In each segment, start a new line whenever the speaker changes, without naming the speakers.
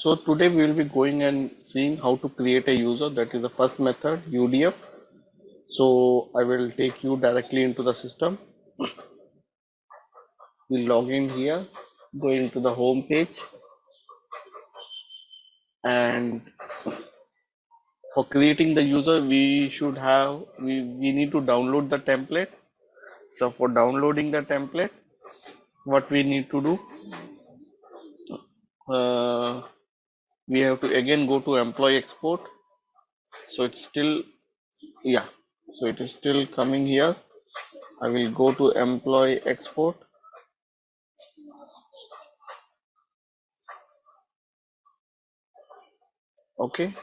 So today we will be going and seeing how to create a user. That is the first method, UDF. So I will take you directly into the system. We'll log in here, go into the home page, and for creating the user we need to download the template. So for downloading the template, what we need to do, we have to again go to employee export. So it's still, yeah, so it is still coming here. I will go to employee export. Okay,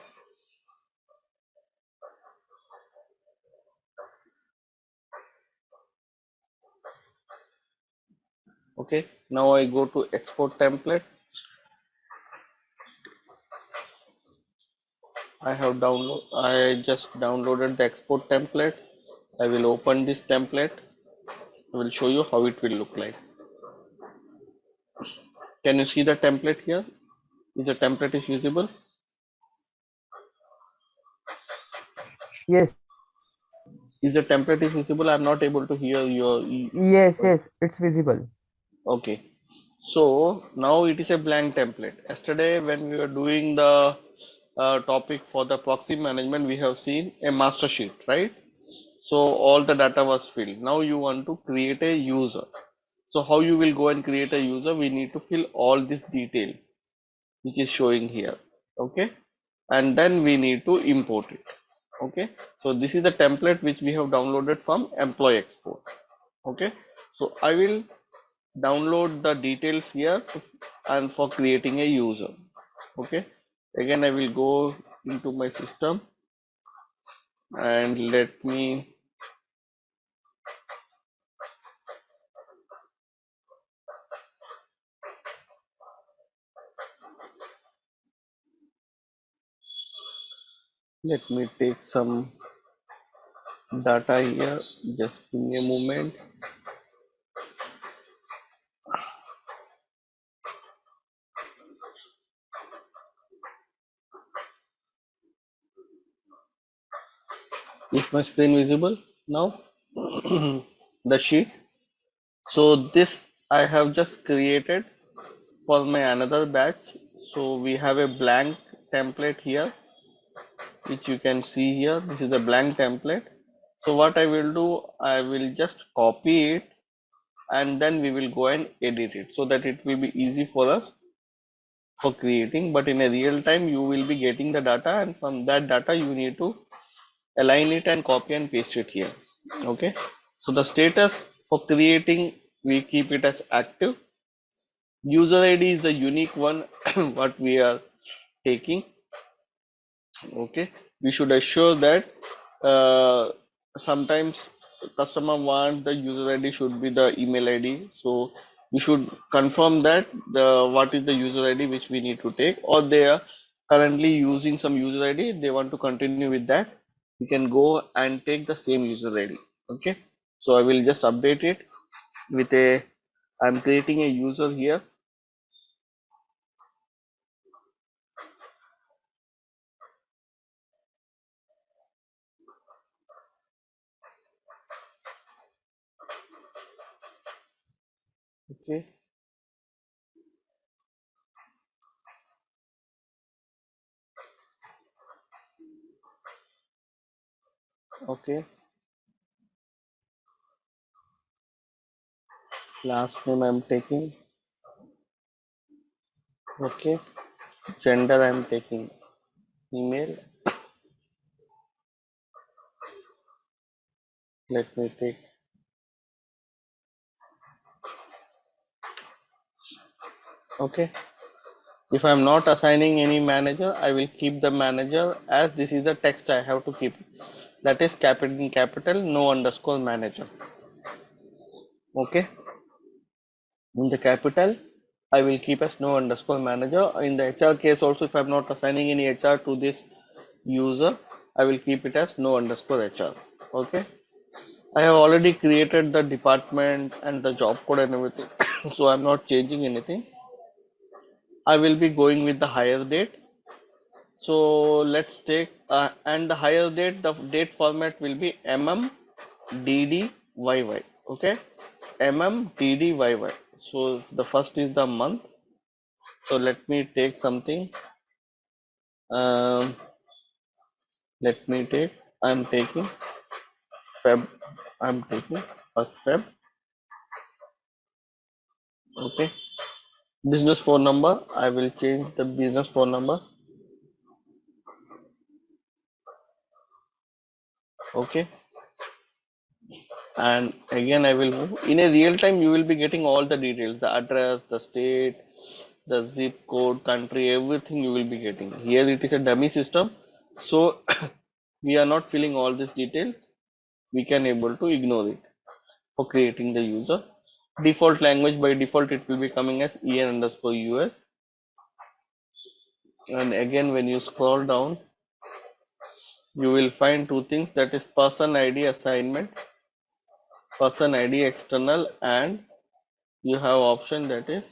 okay, now I go to export template. I just downloaded the export template. I will open this template. I will show you how it will look like. Can you see the template here? Is the template is visible?
Yes.
Is the template is visible? I'm not able to hear your.
Yes, it's visible.
Okay. So now it is a blank template. Yesterday when we were doing the topic for the proxy management, we have seen a master sheet, right? So all the data was filled. Now you want to create a user. So how you will go and create a user? We need to fill all these details which is showing here. Okay. And then we need to import it. Okay. So this is the template which we have downloaded from employee export. Okay. So I will download the details here and for creating a user. Okay, again I will go into my system and let me take some data here. Just give me a moment. Is my screen visible now? The sheet. So this I have just created for my another batch. So we have a blank template here which you can see here. This is a blank template. So what I will do, I will just copy it and then we will go and edit it so that it will be easy for us for creating. But in a real time you will be getting the data, and from that data you need to align it and copy and paste it here. Okay, so the status for creating, we keep it as active. User ID is the unique one what we are taking. Okay, we should assure that sometimes customer want the user ID should be the email ID, so we should confirm that the what is the user ID which we need to take, or they are currently using some user ID, they want to continue with that, we can go and take the same user ID. Okay, so I will just update it with a, I'm creating a user here. Okay, okay, last name I'm taking. Okay, gender I'm taking email. Let me take. Okay, if I'm not assigning any manager, I will keep the manager as this is the text I have to keep, that is capital no underscore manager. Okay, in the capital I will keep as no underscore manager. In the HR case also, if I'm not assigning any HR to this user, I will keep it as no underscore HR. Okay, I have already created the department and the job code and everything so I'm not changing anything. I will be going with the higher date. So let's take and the higher date, the date format will be MMDDYY. Okay, MMDDYY. So the first is the month. So let me take something. Um, let me take. I'm taking Feb. I'm taking first Feb. Okay. Business phone number. I will change the business phone number. Okay. And again I will move in a real time. You will be getting all the details, the address, the state, the zip code, country, everything you will be getting. Here it is a dummy system, so we are not filling all these details. We can able to ignore it for creating the user. Default language, by default it will be coming as en underscore us. And again when you scroll down, you will find two things, that is person id assignment, person id external, and you have option that is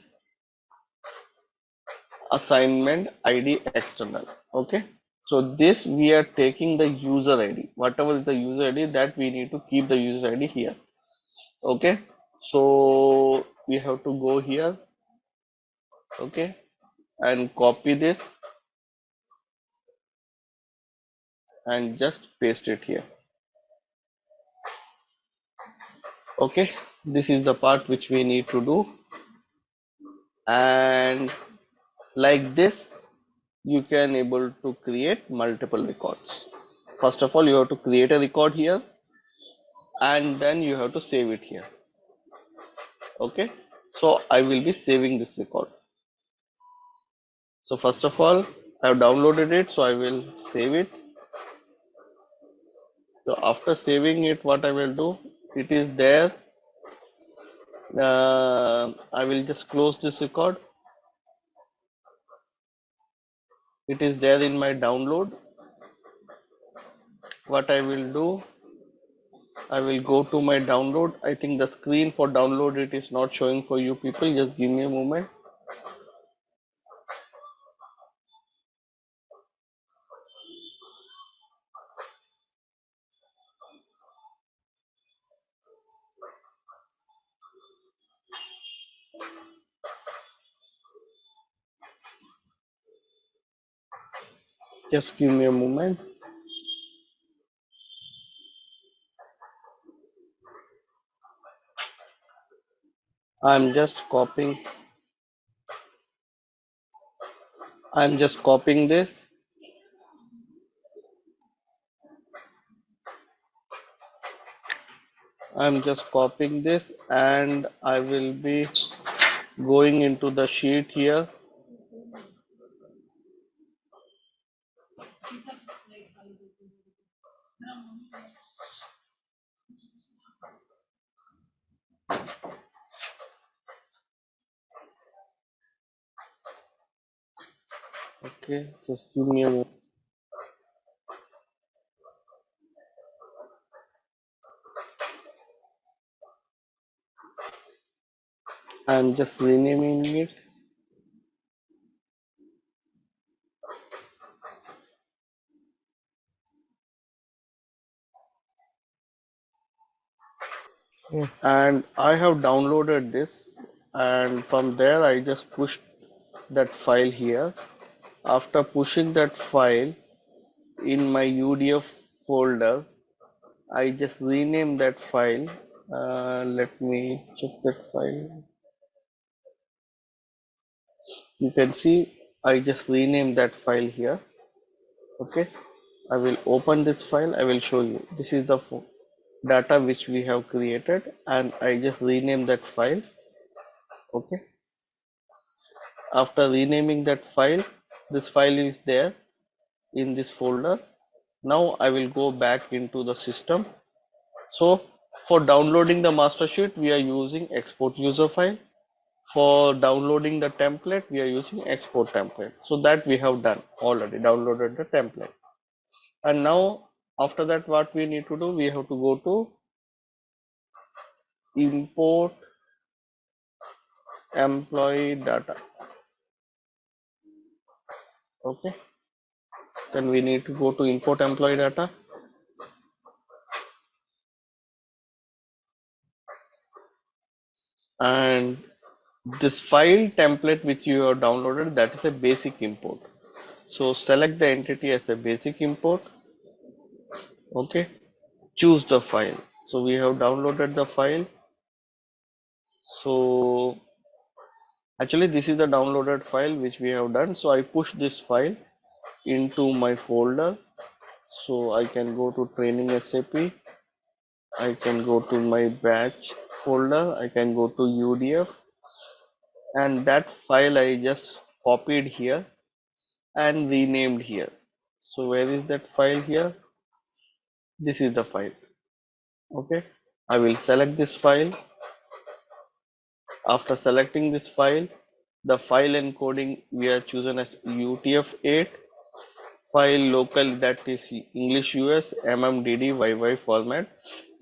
assignment id external. Okay, so this we are taking the user id, whatever is the user id, that we need to keep the user id here. Okay, so we have to go here. Okay, and copy this and just paste it here. Okay, this is the part which we need to do, and like this you can able to create multiple records. First of all, you have to create a record here, and then you have to save it here. Okay, so I will be saving this record. So first of all, I have downloaded it, so I will save it. So after saving it, what I will do, it is there. I will just close this record. It is there in my download. What I will do, I will go to my download. I think the screen for download it is not showing for you people. Just give me a moment. Just give me a moment. I'm just copying. I'm just copying this. I'm just copying this, and I will be going into the sheet here. Okay, just give me a moment. I'm just renaming it.
Yes.
And I have downloaded this, and from there I just pushed that file here. After pushing that file in my UDF folder, I just rename that file. Let me check that file. You can see I just renamed that file here. Okay, I will open this file. I will show you. This is the data which we have created, and I just rename that file. Okay, after renaming that file, this file is there in this folder. Now I will go back into the system. So for downloading the master sheet, we are using export user file. For downloading the template, we are using export template. So that we have done already, downloaded the template. And now after that, what we need to do, we have to go to import employee data. Okay, then we need to go to import employee data, and this file template which you have downloaded, that is a basic import. So select the entity as a basic import. Okay, choose the file. So we have downloaded the file. So actually this is the downloaded file which we have done. So I push this file into my folder. So I can go to training SAP. I can go to my batch folder. I can go to UDF, and that file I just copied here and renamed here. So where is that file here? This is the file. Okay, I will select this file. After selecting this file, the file encoding we are chosen as UTF-8, file local, that is English US MMDD format,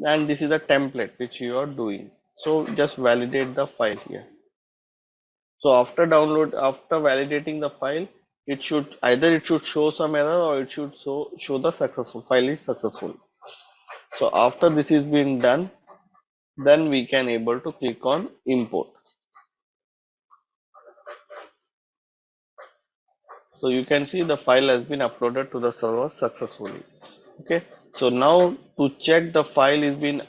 and this is a template which you are doing. So just validate the file here. So after validating the file, it should either it should show some error or it should show the successful file is successful. So after this is being done, then we can able to click on import. So you can see the file has been uploaded to the server successfully. Okay. So now to check the file is been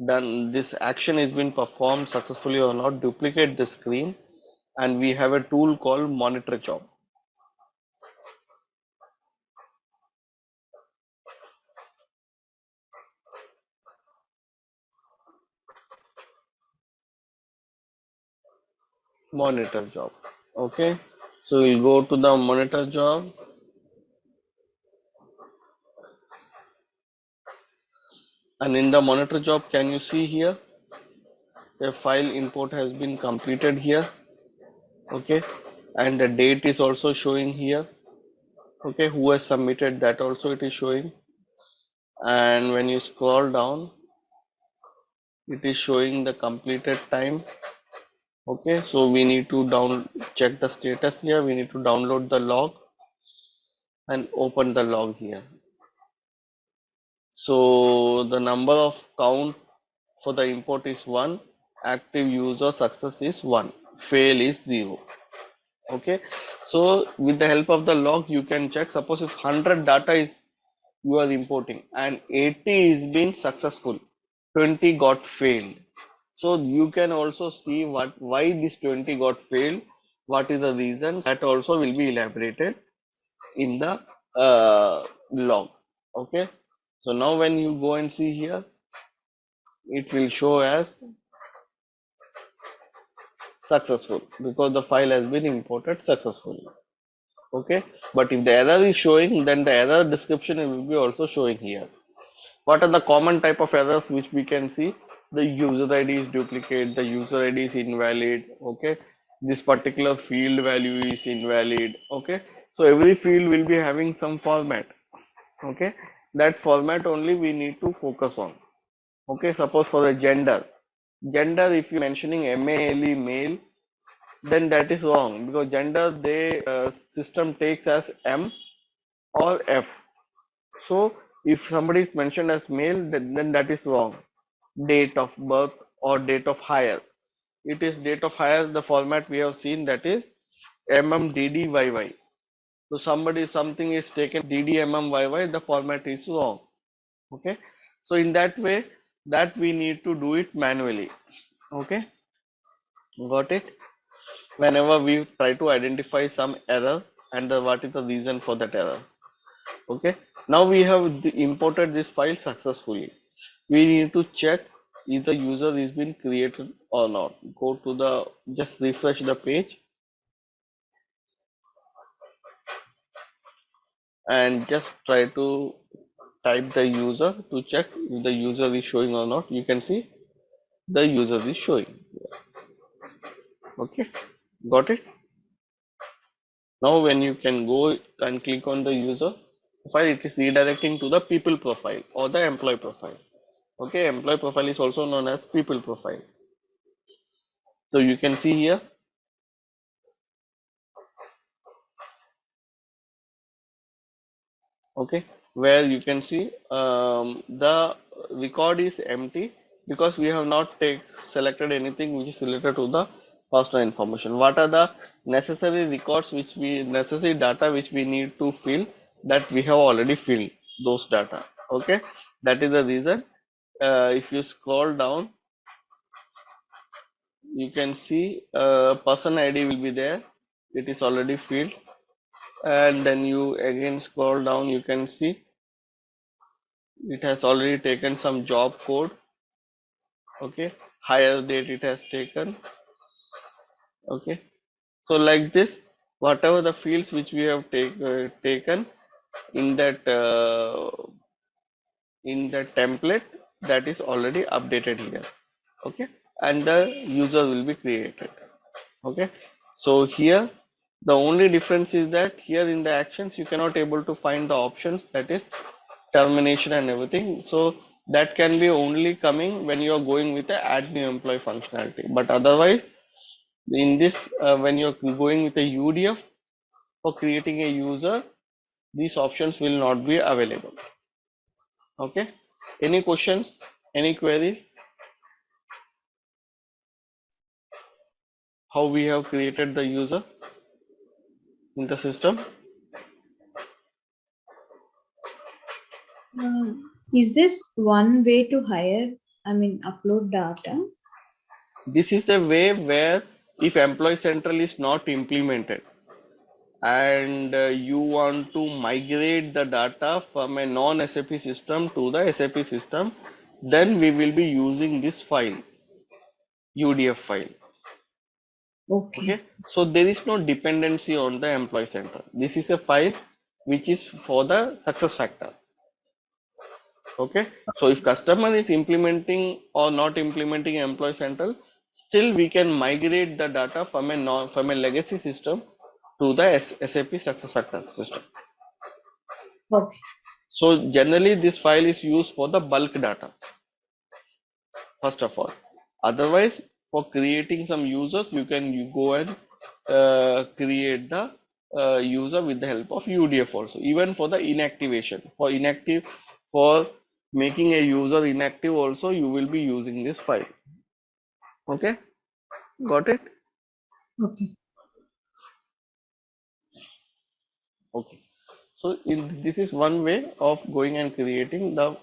done, this action is been performed successfully or not, duplicate the screen, and we have a tool called monitor job. Monitor job. Okay. So we'll go to the monitor job, and in the monitor job, can you see here a file import has been completed here. Okay, and the date is also showing here. Okay, who has submitted, that also it is showing, and when you scroll down, it is showing the completed time. Okay, so we need to check the status here. We need to download the log and open the log here. So the number of count for the import is 1, active user success is 1, fail is 0. Okay, so with the help of the log you can check, suppose if 100 data is you are importing and 80 is been successful, 20 got failed. So you can also see why this 20 got failed, what is the reasons, that also will be elaborated in the log. Okay, so now when you go and see here, it will show as successful because the file has been imported successfully. Okay, but if the error is showing, then the error description will be also showing here. What are the common type of errors which we can see? The user ID is duplicate, the user ID is invalid. Okay, this particular field value is invalid. Okay, so every field will be having some format. Okay, that format only we need to focus on. Okay, suppose for the gender, if you mentioning male, male, then that is wrong because gender they system takes as M or F. So if somebody is mentioned as male, then that is wrong. Date of birth or date of hire. It is date of hire, the format we have seen, that is MMDDYY. So something is taken DDMMYY, the format is wrong. Okay. So in that way, that we need to do it manually. Okay. Got it? Whenever we try to identify some error and what is the reason for that error. Okay, now we have imported this file successfully. We need to check if the user is been created or not. Go to the, just refresh the page and just try to type the user to check if the user is showing or not. You can see the user is showing. Okay, got it? Now when you can go and click on the user profile, it is redirecting to the people profile or the employee profile. Okay, employee profile is also known as people profile. So you can see here okay, where you can see the record is empty because we have not selected anything which is related to the personal information. What are the necessary records necessary data which we need to fill, that we have already filled those data. Okay, that is the reason. If you scroll down, you can see person ID will be there. It is already filled, and then you again scroll down. You can see it has already taken some job code. Okay, higher date it has taken. Okay, so like this, whatever the fields which we have taken in that template, that is already updated here. Okay, and the user will be created. Okay, so here the only difference is that here in the actions you cannot able to find the options, that is termination and everything. So that can be only coming when you are going with the add new employee functionality. But otherwise, in this, when you're going with a UDF for creating a user, these options will not be available. Okay. Any questions? Any queries? How we have created the user in the system?
Is this one way to hire, upload data?
This is the way where if Employee Central is not implemented, and you want to migrate the data from a non-SAP system to the SAP system, then we will be using this file, UDF file.
Okay.
Okay, so there is no dependency on the Employee Center. This is a file which is for the success factor. Okay, so if customer is implementing or not implementing Employee Central, still we can migrate the data from a legacy system to the SAP SuccessFactors system.
Okay.
So generally this file is used for the bulk data, first of all. Otherwise, for creating some users, you go and create the user with the help of UDF also. Even for the inactivation, for making a user inactive also, you will be using this file. Okay, got it?
Okay.
Okay. So this is one way of going and creating the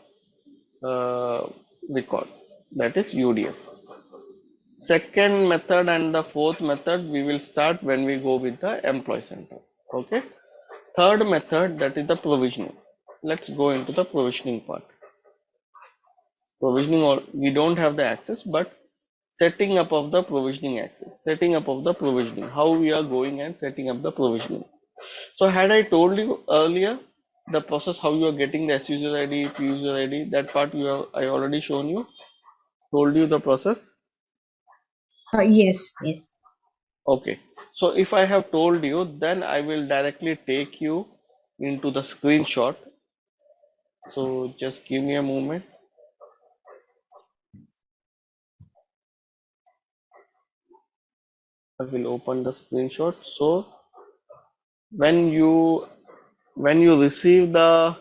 record, that is UDF. Second method and the fourth method we will start when we go with the Employee Center. Okay. Third method, that is the provisioning. Let's go into the provisioning part. Provisioning, or we don't have the access, but setting up of the provisioning access, setting up of the provisioning, how we are going and setting up the provisioning. So had I told you earlier the process, how you are getting the SUser ID, PUser ID, that part I already shown you, told you the process.
Yes, yes.
Okay, so if I have told you, then I will directly take you into the screenshot. So just give me a moment. I will open the screenshot. So when you receive the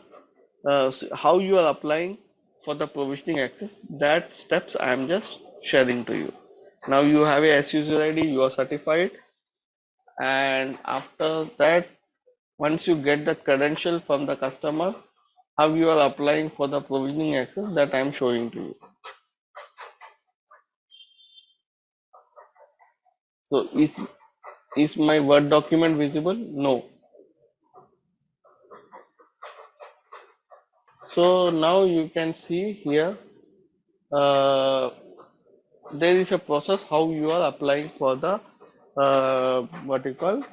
how you are applying for the provisioning access, that steps I am just sharing to you. Now you have a SUser ID, you are certified, and after that, once you get the credential from the customer, how you are applying for the provisioning access, that I am showing to you. So is my Word document visible? No. So now you can see here, there is a process how you are applying for the what you call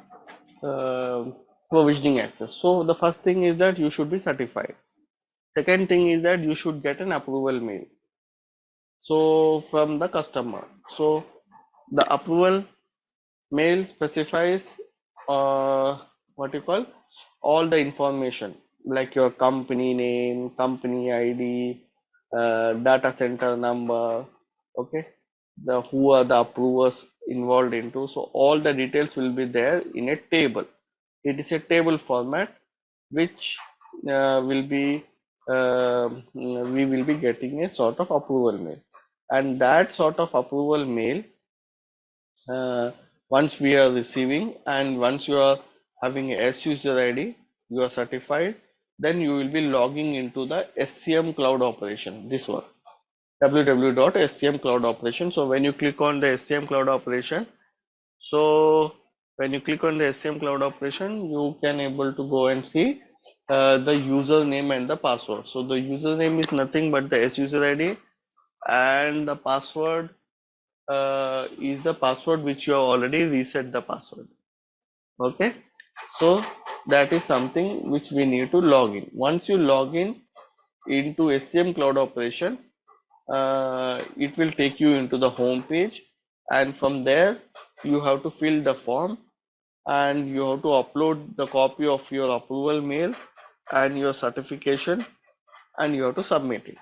provisioning access. So the first thing is that you should be certified. Second thing is that you should get an approval mail. So from the customer. So the approval mail specifies what you call all the information, like your company name, company ID, data center number. Okay, the who are the approvers involved into. So all the details will be there in a table. It is a table format which will be we will be getting a sort of approval mail, and that sort of approval mail, uh, once we are receiving and once you are having a S user ID, you are certified, then you will be logging into the SCM cloud operation, this one, www.scm cloud operation. So when you click on the SCM cloud operation, so when you click on the SCM cloud operation, you can able to go and see the username and the password. So the username is nothing but the S user ID, and the password is the password which you have already reset the password. Okay, so that is something which we need to log in. Once you log in into SCM cloud operation, it will take you into the home page, and from there you have to fill the form, and you have to upload the copy of your approval mail and your certification, and you have to submit it.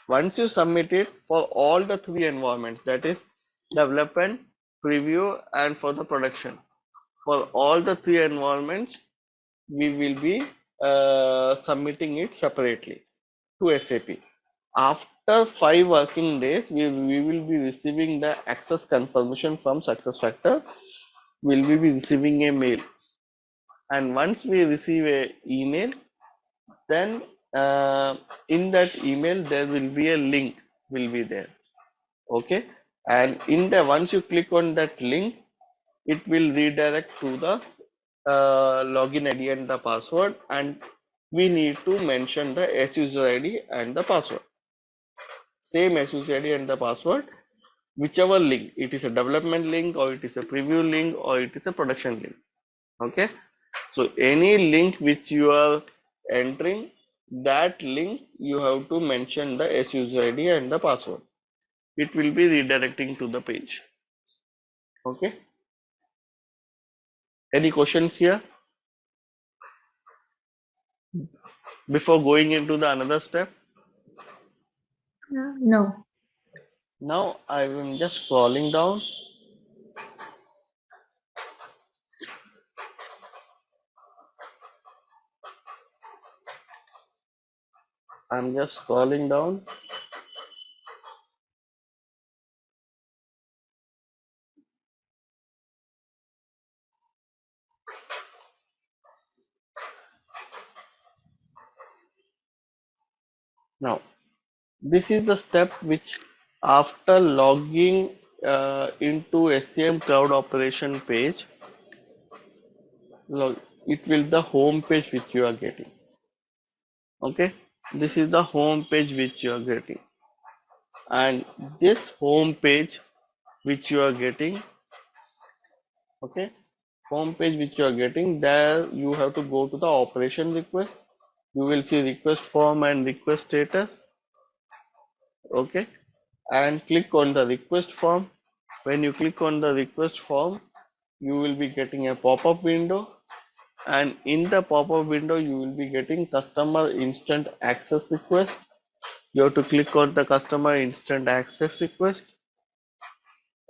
Once you submit it for all the three environments, that is development, preview, and for the production, for all the three environments, we will be submitting it separately to SAP. After 5 working days, we will be receiving the access confirmation from SuccessFactor. Will we be receiving a mail, and once we receive a email, then in that email there will be a link will be there. Okay, and in the once you click on that link, it will redirect to the login ID and the password, and we need to mention the SUSE ID and the password, same SUSE ID and the password, whichever link, it is a development link or it is a preview link or it is a production link. Okay, so any link which you are entering, that link you have to mention the SUSE ID and the password. It will be redirecting to the page. Okay, any questions here before going into the another step?
No.
Now I am just scrolling down. I'm just scrolling down. Now this is the step which, after logging into SCM cloud operation page, log, it will the home page which you are getting. Okay, this is the home page which you are getting, and this home page which you are getting, okay, home page which you are getting, there you have to go to the operation request. You will see request form and request status. Okay, and click on the request form. When you click on the request form, you will be getting a pop-up window, and in the pop-up window you will be getting customer instant access request. You have to click on the customer instant access request.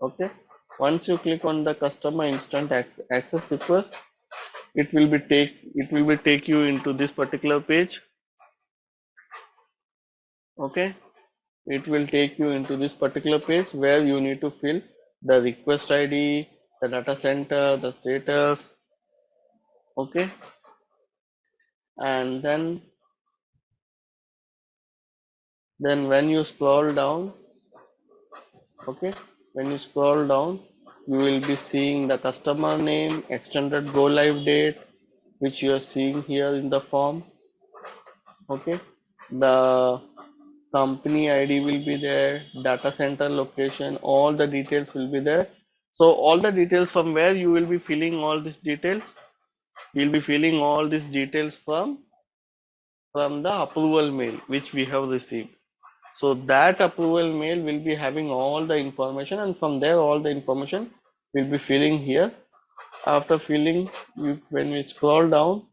Okay, once you click on the customer instant access request, it will be take you into this particular page. Okay, it will take you into this particular page where you need to fill the request ID, the data center, the status. Okay, and then when you scroll down, okay, when you scroll down, you will be seeing the customer name, extended go live date, which you are seeing here in the form. Okay, the company ID will be there, data center location, all the details will be there. So all the details, from where you will be filling all these details, you'll be filling all these details from the approval mail which we have received. So that approval mail will be having all the information, and from there all the information will be filling here. After filling, when we scroll down,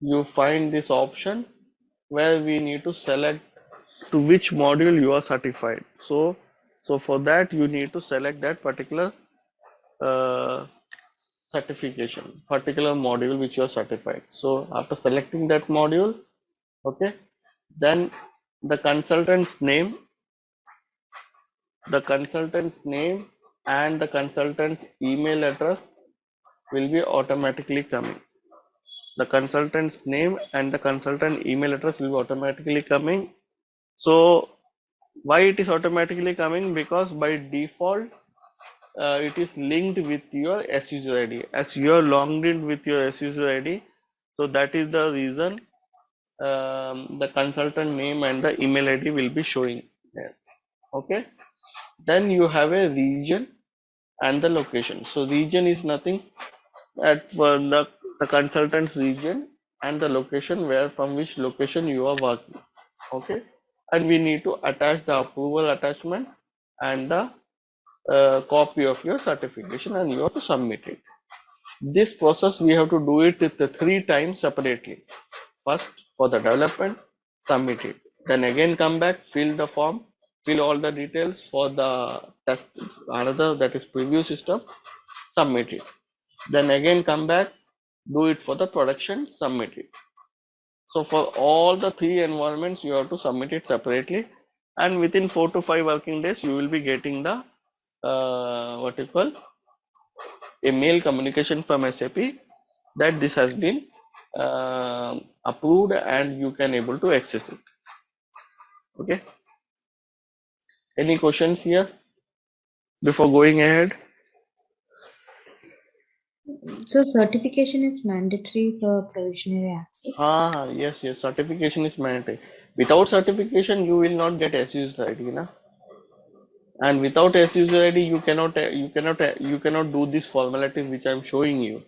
you find this option where we need to select to which module you are certified. So for that you need to select that particular uh, certification, particular module which you are certified. So after selecting that module, okay, then the consultant's name, the consultant's name and the consultant's email address will be automatically coming. The consultant's name and the consultant email address will be automatically coming. So why it is automatically coming? Because by default it is linked with your SUser ID. As you are logged in with your SUser ID, so that is the reason the consultant name and the email ID will be showing there. Okay. Then you have a region and the location. So region is nothing at the consultant's region and the location where from which location you are working. Okay. And we need to attach the approval attachment and the copy of your certification, and you have to submit it. This process we have to do it with the 3 times separately. First for the development, submit it. Then again come back, fill the form, fill all the details for the test, another that is preview system, submit it. Then again come back, do it for the production, submit it. So for all the 3 environments you have to submit it separately, and within 4 to 5 working days you will be getting the what you call a mail communication from SAP that this has been approved and you can able to access it. Okay. Any questions here before going ahead?
So certification is mandatory for provisionary access.
Yes, yes. Certification is mandatory. Without certification, you will not get SUser ID, na? And without SUser ID, you cannot do this formalities which I am showing you,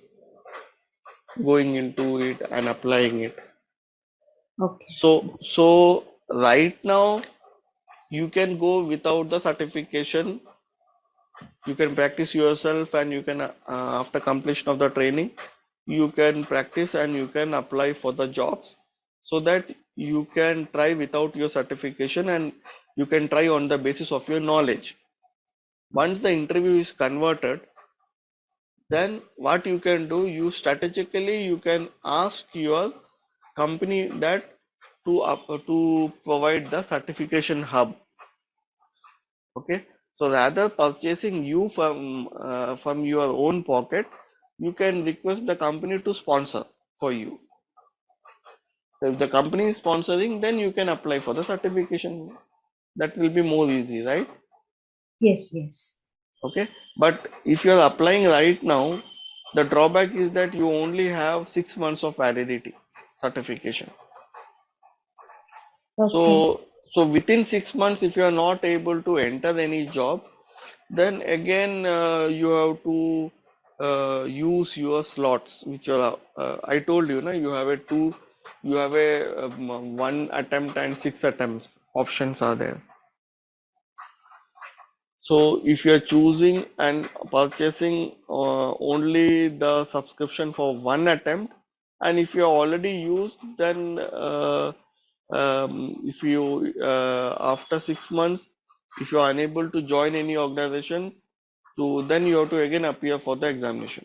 going into it and applying it.
Okay.
So right now you can go without the certification. You can practice yourself, and you can after completion of the training, you can practice and you can apply for the jobs, so that you can try without your certification and you can try on the basis of your knowledge. Once the interview is converted, then what you can do, you strategically you can ask your company that to provide the certification hub. Okay, so rather purchasing you from your own pocket, you can request the company to sponsor for you. So if the company is sponsoring, then you can apply for the certification. That will be more easy, right?
Yes, yes.
Okay, but if you are applying right now, the drawback is that you only have 6 months of validity certification.
Okay.
So within 6 months, if you are not able to enter any job, then again you have to use your slots, which are I told you, na, you have a two, you have a 1 attempt and 6 attempts options are there. So if you are choosing and purchasing only the subscription for 1 attempt, and if you are already used, then if you after 6 months, if you are unable to join any organization, so then you have to again appear for the examination.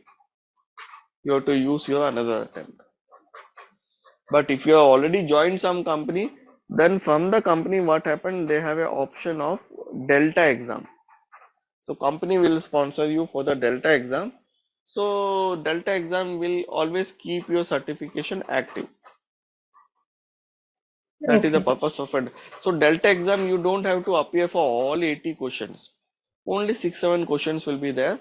You have to use your another attempt. But if you have already joined some company, then from the company what happened, they have an option of Delta exam. So company will sponsor you for the Delta exam. So Delta exam will always keep your certification active. That is the
Okay.
purpose of it. So Delta exam, you don't have to appear for all 80 questions. Only 6-7 questions will be there.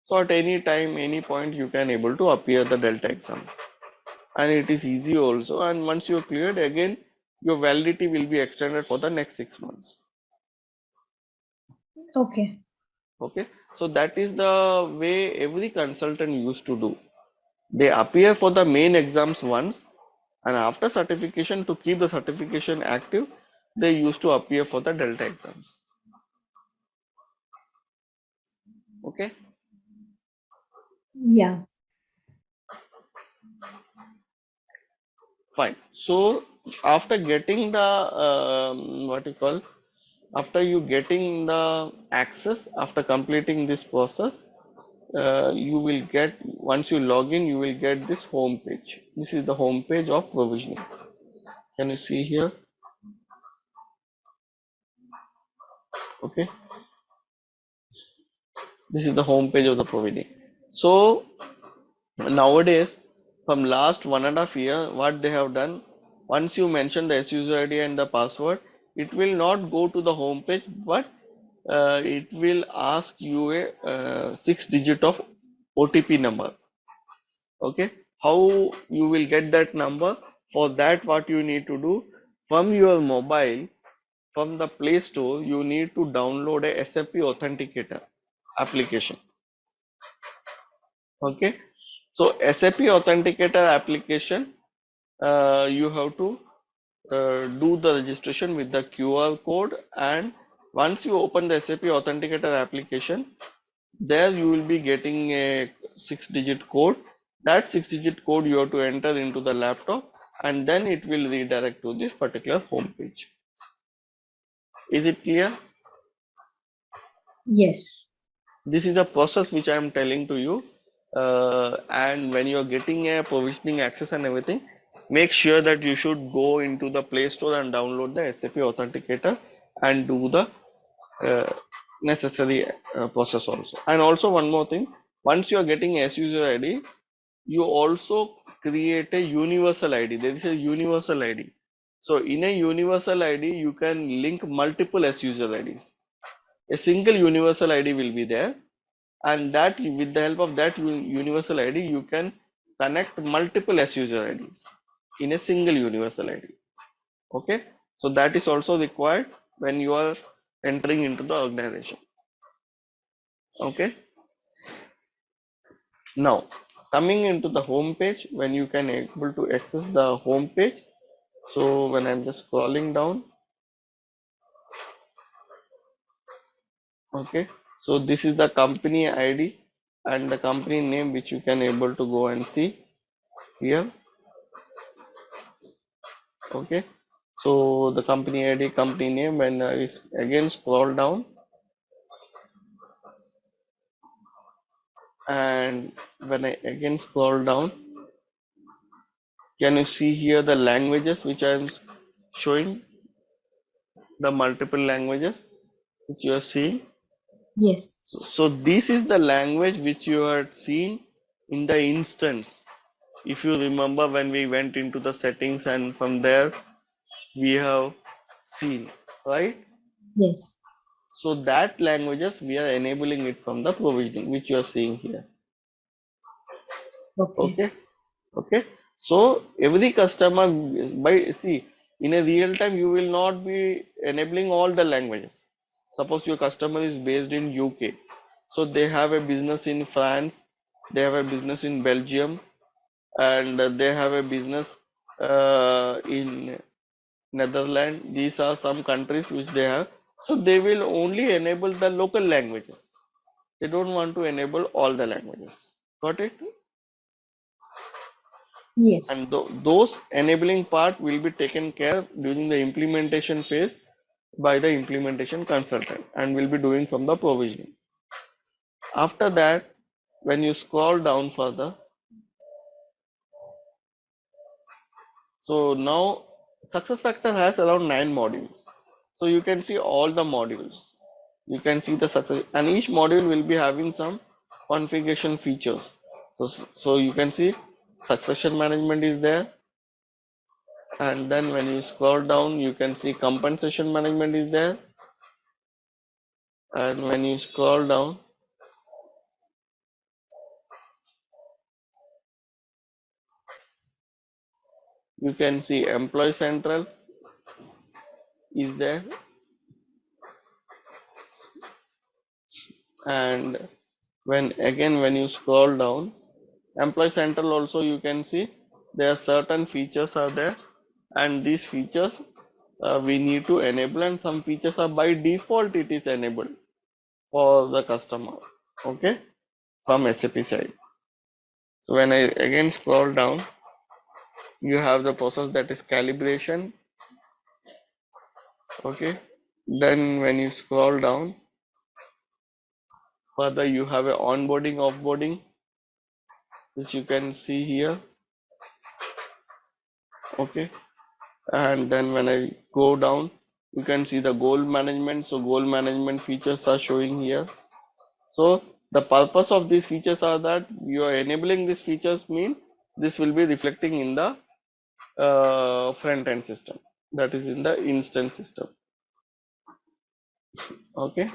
So at any time, any point, you can able to appear the Delta exam. And it is easy also. And once you are cleared, again, your validity will be extended for the next 6 months.
Okay.
Okay. So that is the way every consultant used to do. They appear for the main exams once, and after certification, to keep the certification active, they used to appear for the Delta exams. Okay.
Yeah.
Fine. So after getting the what you call, after you getting the access, after completing this process, you will get, once you log in, you will get this home page. This is the home page of provisioning. Can you see here? Okay, this is the home page of the provisioning. So nowadays, from last 1.5 years, what they have done, once you mention the SUSE ID and the password, it will not go to the home page, but it will ask you a 6 digit of OTP number. Okay, how you will get that number? For that, what you need to do, from your mobile, from the Play Store, you need to download a SAP Authenticator application. Okay, so SAP Authenticator application, you have to do the registration with the QR code, and once you open the SAP Authenticator application, there you will be getting a 6 digit code. That 6 digit code you have to enter into the laptop, and then it will redirect to this particular home page. Is it clear?
Yes.
This is a process which I am telling to you, and when you are getting a provisioning access and everything, make sure that you should go into the Play Store and download the SAP Authenticator and do the necessary process also. And also one more thing, once you are getting SUSE ID, you also create a universal ID. There is a universal ID. So in a universal ID, you can link multiple SUSE IDs. A single universal ID will be there, and that with the help of that universal ID, you can connect multiple SUSE IDs in a single universal ID. Okay, so that is also required when you are entering into the organization. Okay, now coming into the home page, when you can able to access the home page. So when I'm just scrolling down, okay, so this is the company ID and the company name, which you can able to go and see here. Okay, so the company ID, company name, when I again scroll down, and when I again scroll down, can you see here the languages which I am showing, the multiple languages which you are seeing?
Yes.
So this is the language which you had seen in the instance. If you remember, when we went into the settings, and from there we have seen, right?
Yes.
So that languages we are enabling it from the provisioning which you are seeing here.
Okay.
Okay, okay. So every customer, by see, in a real time you will not be enabling all the languages. Suppose your customer is based in UK, so they have a business in France, they have a business in Belgium, and they have a business in Netherlands. These are some countries which they have. So they will only enable the local languages. They don't want to enable all the languages. Got it?
Yes.
And those enabling part will be taken care during the implementation phase by the implementation consultant, and will be doing from the provisioning. After that, when you scroll down further, so now SuccessFactor has around 9 modules. So you can see all the modules. You can see the success, and each module will be having some configuration features. So you can see succession management is there, and then when you scroll down, you can see compensation management is there, and when you scroll down, you can see employee central is there, and when you scroll down, employee central also, you can see there are certain features are there, and these features we need to enable, and some features are by default it is enabled for the customer. Okay, from SAP side. So when I again scroll down, you have the process that is calibration. Okay, then when you scroll down, Further, you have a onboarding, offboarding, which you can see here. Okay, and then when I go down, you can see the goal management. So goal management features are showing here. So the purpose of these features are that you are enabling these features mean this will be reflecting in the front end system, that is in the instance system. Okay,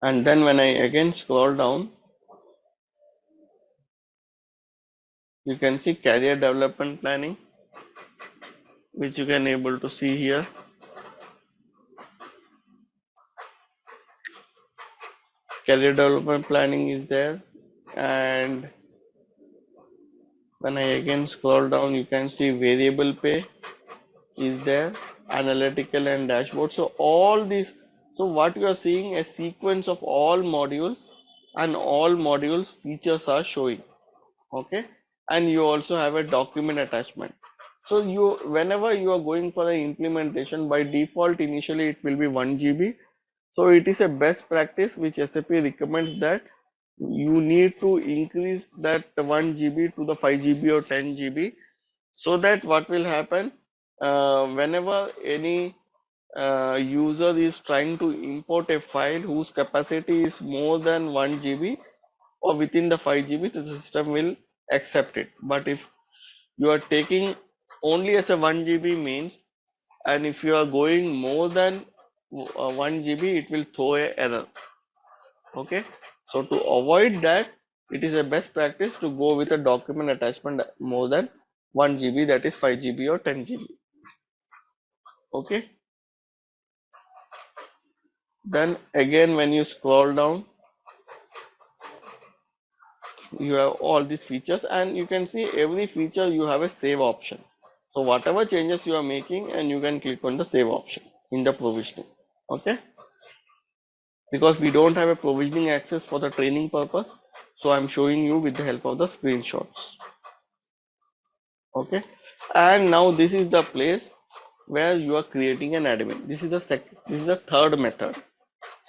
and then when I again scroll down, you can see career development planning, which you can able to see here. Career development planning is there, and when I again scroll down, you can see variable pay is there, analytical and dashboard. So all these, so what you are seeing a sequence of all modules, and all modules features are showing. Okay, and you also have a document attachment. So you, whenever you are going for the implementation, by default initially it will be 1 GB. So it is a best practice which SAP recommends that you need to increase that 1 GB to the 5 GB or 10 GB, so that what will happen, whenever any user is trying to import a file whose capacity is more than 1 GB or within the 5 GB, the system will accept it. But if you are taking only as a 1 GB means, and if you are going more than 1 GB, it will throw a error. Okay, so to avoid that, it is a best practice to go with a document attachment more than 1 GB, that is 5 GB or 10 GB. Okay, then again when you scroll down, you have all these features, and you can see every feature you have a save option. So whatever changes you are making, and you can click on the save option in the provisioning. Okay, because we don't have a provisioning access for the training purpose, so I'm showing you with the help of the screenshots. Okay, and now this is the place where you are creating an admin. This is the third method.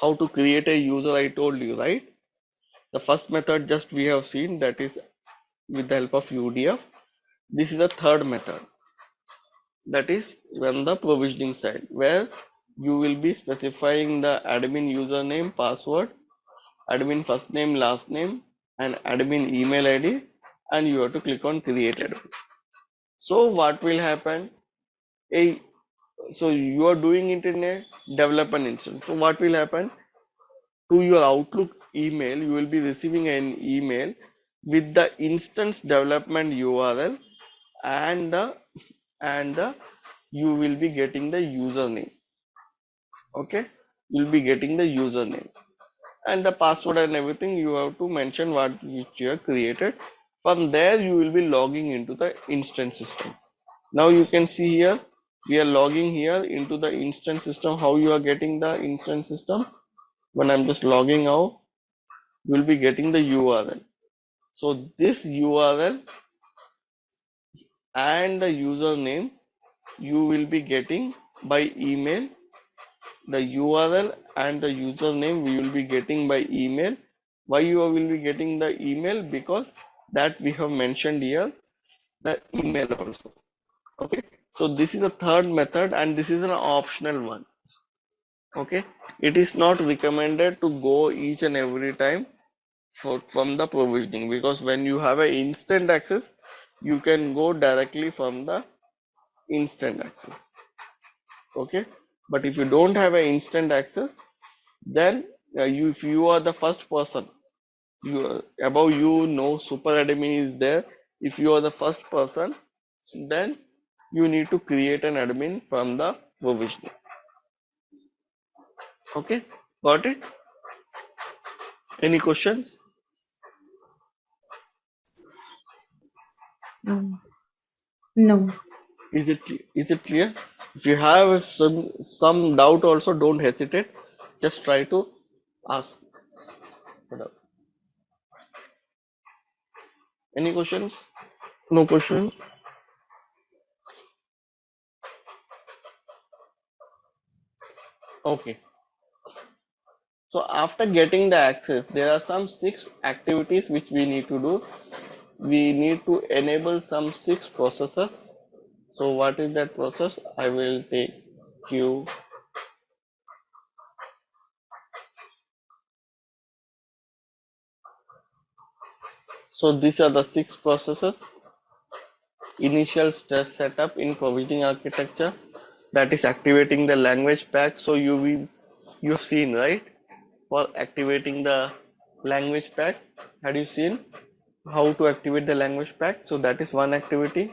How to create a user, I told you, right? The first method just we have seen, that is with the help of UDF. This is the third method, that is run the provisioning side, where you will be specifying the admin username, password, admin first name, last name, and admin email ID, and you have to click on create admin. So what will happen? A So you are doing it in a development instance. So what will happen? To your Outlook email, you will be receiving an email with the instance development URL, and the you will be getting the username. Okay, you'll be getting the username and the password, and everything you have to mention what which you have created. From there you will be logging into the instance system. Now you can see here we are logging here into the instance system. How you are getting the instance system? When I'm just logging out, you will be getting the URL. So this URL and the username you will be getting by email. The URL and the username we will be getting by email. Why you will be getting the email? Because that we have mentioned here, the email also. Okay, so this is the third method, and this is an optional one. Okay, it is not recommended to go each and every time from the provisioning, because when you have an instant access, you can go directly from the instant access. Okay, but if you don't have an instant access, then if you are the first person, above you no super admin is there. If you are the first person, then you need to create an admin from the provisioning. Okay, got it? Any questions?
No.
Is it clear? If you have some doubt also, don't hesitate. Just try to ask. Any questions? No questions? Okay. So after getting the access, there are some 6 activities which we need to do. We need to enable some 6 processes. So what is that process? I will take you. So these are the 6 processes. Initial stress setup in provisioning architecture, that is activating the language pack. So you've seen, right? For activating the language pack, had you seen how to activate the language pack? So that is one activity.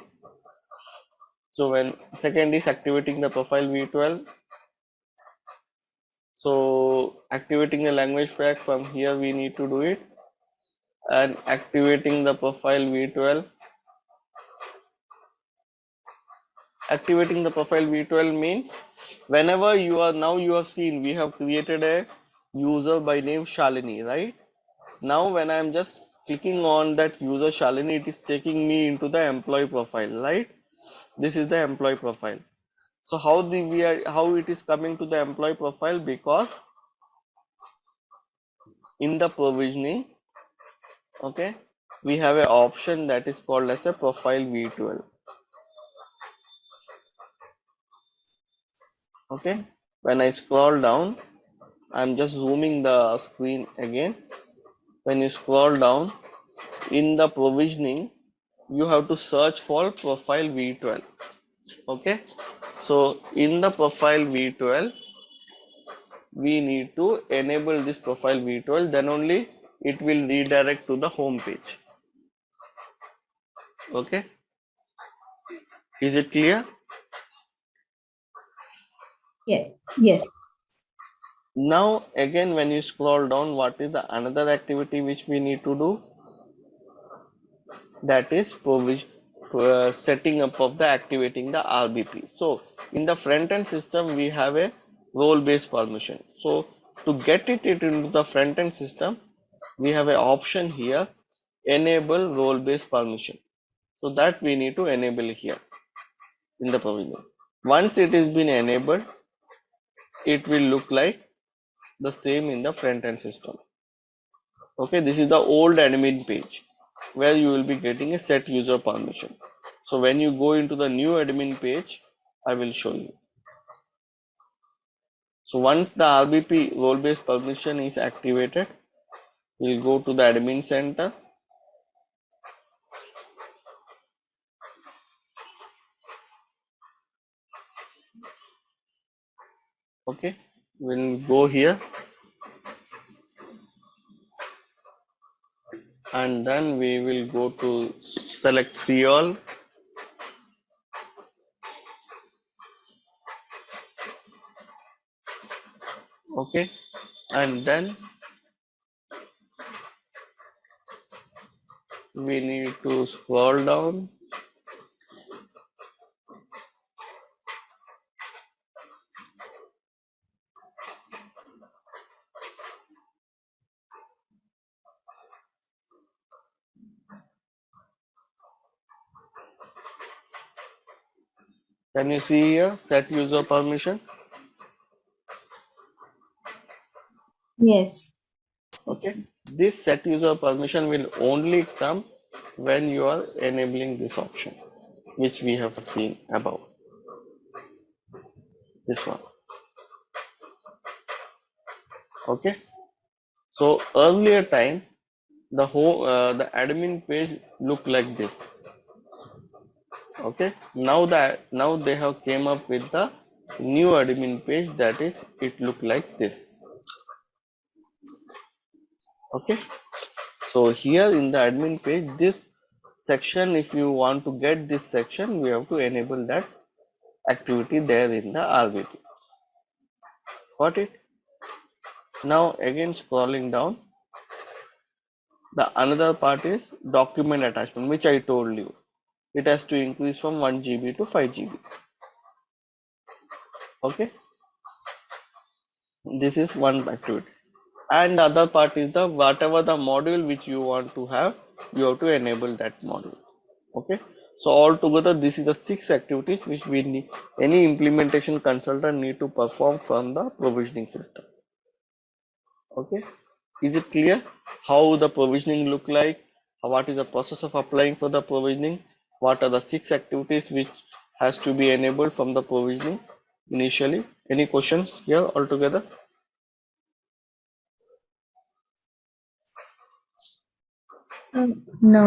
So when second is activating the profile v12. So activating the language pack, from here we need to do it, and activating the profile v12. Activating the profile v12 means whenever you are, now you have seen we have created a user by name Shalini, right? Now when I am just clicking on that user Shalini, it is taking me into the employee profile, right? This is the employee profile. So how it is coming to the employee profile? Because in the provisioning, okay, we have an option that is called as a profile v12. Okay, when I scroll down, I'm just zooming the screen again. When you scroll down in the provisioning, you have to search for profile v12. Okay, so in the profile v12, we need to enable this profile v12, then only it will redirect to the home page. Okay, is it clear?
Yeah. Yes.
Now again, when you scroll down, what is the another activity which we need to do? That is setting up of the activating the RBP. So in the front end system, we have a role based permission. So to get it into the front end system, we have an option here, enable role based permission. So that we need to enable here in the provision. Once it is been enabled, it will look like the same in the front end system. Okay, this is the old admin page where you will be getting a set user permission. So when you go into the new admin page, I will show you. So once the RBP role based permission is activated, we'll go to the admin center. Okay, we'll go here and then we will go to select see all. Okay, and then we need to scroll down. Can you see here set user permission?
Yes.
Okay, this set user permission will only come when you are enabling this option, which we have seen above, this one. Okay, so earlier time the admin page looked like this. Okay, now they have came up with the new admin page, that is it look like this. Okay, so here in the admin page, this section, if you want to get this section, we have to enable that activity there in the RBP. Got it? Now again scrolling down, the another part is document attachment, which I told you. It has to increase from 1 GB to 5 GB. Okay, this is one activity. And other part is the whatever the module which you want to have, you have to enable that module. Okay, so altogether this is the 6 activities which we need, any implementation consultant need to perform from the provisioning system. Okay, is it clear how the provisioning look like? What is the process of applying for the provisioning? What are the 6 activities which has to be enabled from the provisioning initially? Any questions here altogether?
No,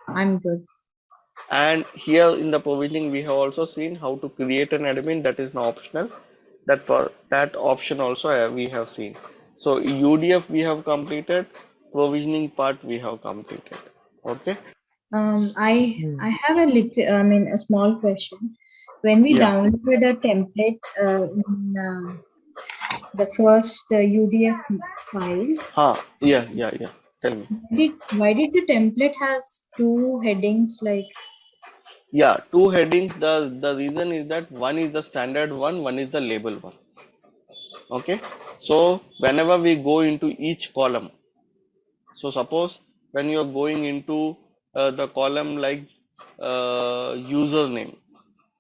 I'm good.
And here in the provisioning, we have also seen how to create an admin. That is now optional. That option also we have seen. So UDF we have completed, provisioning part we have completed. Okay.
I have a little, a small question. When we
Yeah.
downloaded a template in the first UDF file,
Yeah. Tell me.
why did the template has two headings like?
Yeah, two headings. The reason is that one is the standard one is the label one. Okay. So whenever we go into each column, so suppose when you are going into the column like username,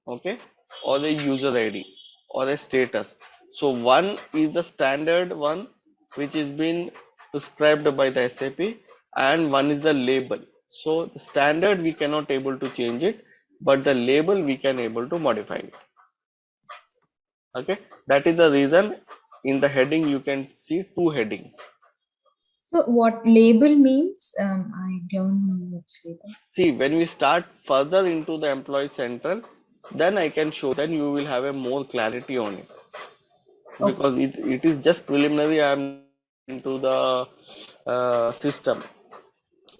okay, or the user ID or a status. So one is the standard one which is been prescribed by the SAP, and one is the label. So the standard we cannot able to change it, but the label we can able to modify it. Okay, that is the reason in the heading you can see two headings.
So what label means? I don't know what's label.
See, when we start further into the employee central, then I can show, then you will have a more clarity on it,
Okay.
because it is just preliminary. I am not into the system.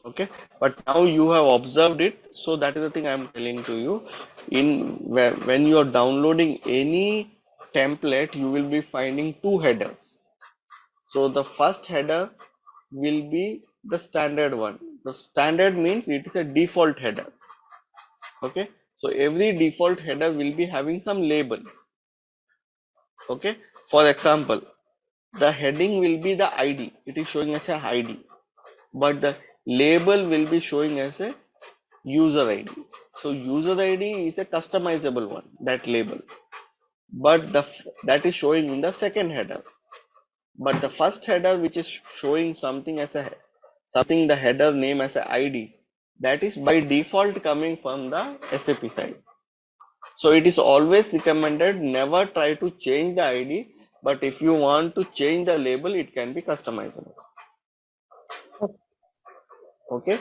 Okay, but now you have observed it, so that is the thing I am telling to you. When you are downloading any template, you will be finding two headers. So the first header will be the standard one. The standard means it is a default header. Okay, so every default header will be having some labels. Okay, for example, the heading will be the ID. It is showing as a ID, but the label will be showing as a user ID. So user ID is a customizable one, that label, but that is showing in the second header. But the first header, which is showing something as a something the header name as a ID, that is by default coming from the SAP side. So it is always recommended never try to change the ID, but if you want to change the label, it can be customizable.
Okay.
Okay,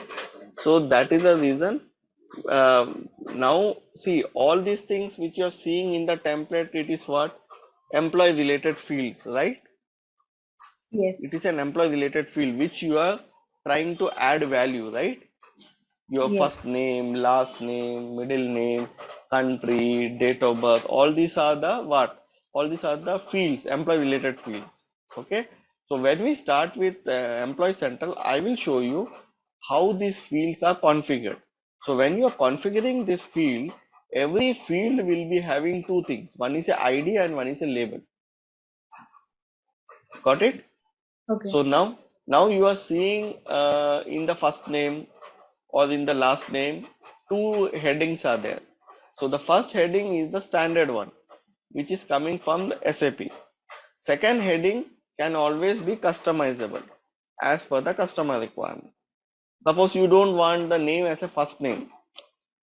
so that is the reason. Now see, all these things which you are seeing in the template, it is what? Employee related fields, right? It
Yes.
is an employee related field which you are trying to add value, right? Your
Yes.
first name, last name, middle name, country, date of birth, all these are the what? All these are the fields, employee related fields. Okay. So when we start with employee central, I will show you how these fields are configured. So when you are configuring this field, every field will be having two things. One is a ID and one is a label. Got it?
Okay.
So now you are seeing in the first name or in the last name, two headings are there. So the first heading is the standard one, which is coming from the SAP. Second heading can always be customizable as per the customer requirement. Suppose you don't want the name as a first name.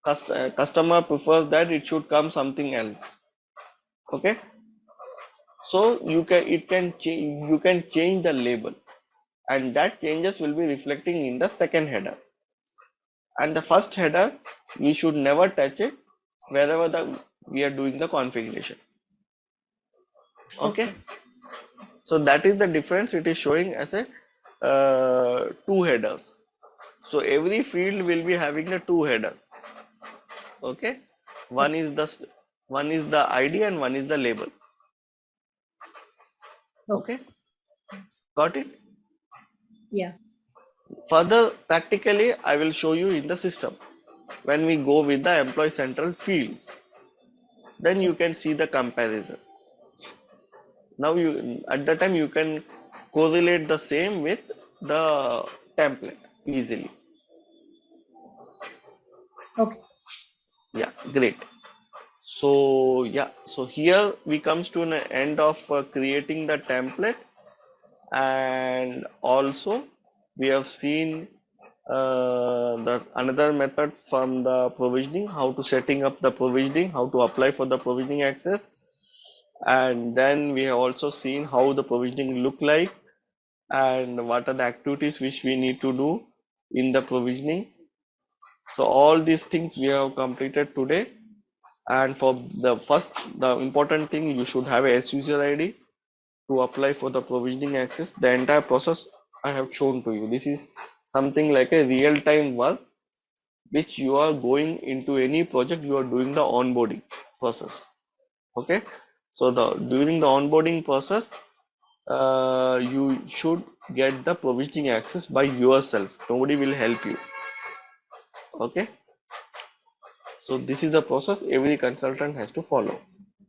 Customer prefers that it should come something else. Okay, so you can change the label, and that changes will be reflecting in the second header. And the first header, we should never touch it wherever we are doing the configuration. Okay,
Okay.
so that is the difference. It is showing as a two headers. So every field will be having the two header. Okay, one
Okay.
is the ID and one is the label.
Okay.
Okay, got it.
Yeah.
Further, practically I will show you in the system. When we go with the employee central fields, then you
Okay.
can see the comparison. Now you, at the time, you can correlate the same with the template easily.
Okay.
Yeah, great. So yeah, so here we comes to an end of creating the template, and also we have seen the another method from the provisioning, how to setting up the provisioning, how to apply for the provisioning access, and then we have also seen how the provisioning look like and what are the activities which we need to do in the provisioning. So all these things we have completed today. And for the first, the important thing, you should have a SUser ID to apply for the provisioning access. The entire process I have shown to you. This is something like a real-time work which you are going into any project, you are doing the onboarding process. Okay, so during the onboarding process, you should get the provisioning access by yourself. Nobody will help you. Okay, so this is the process every consultant has to follow.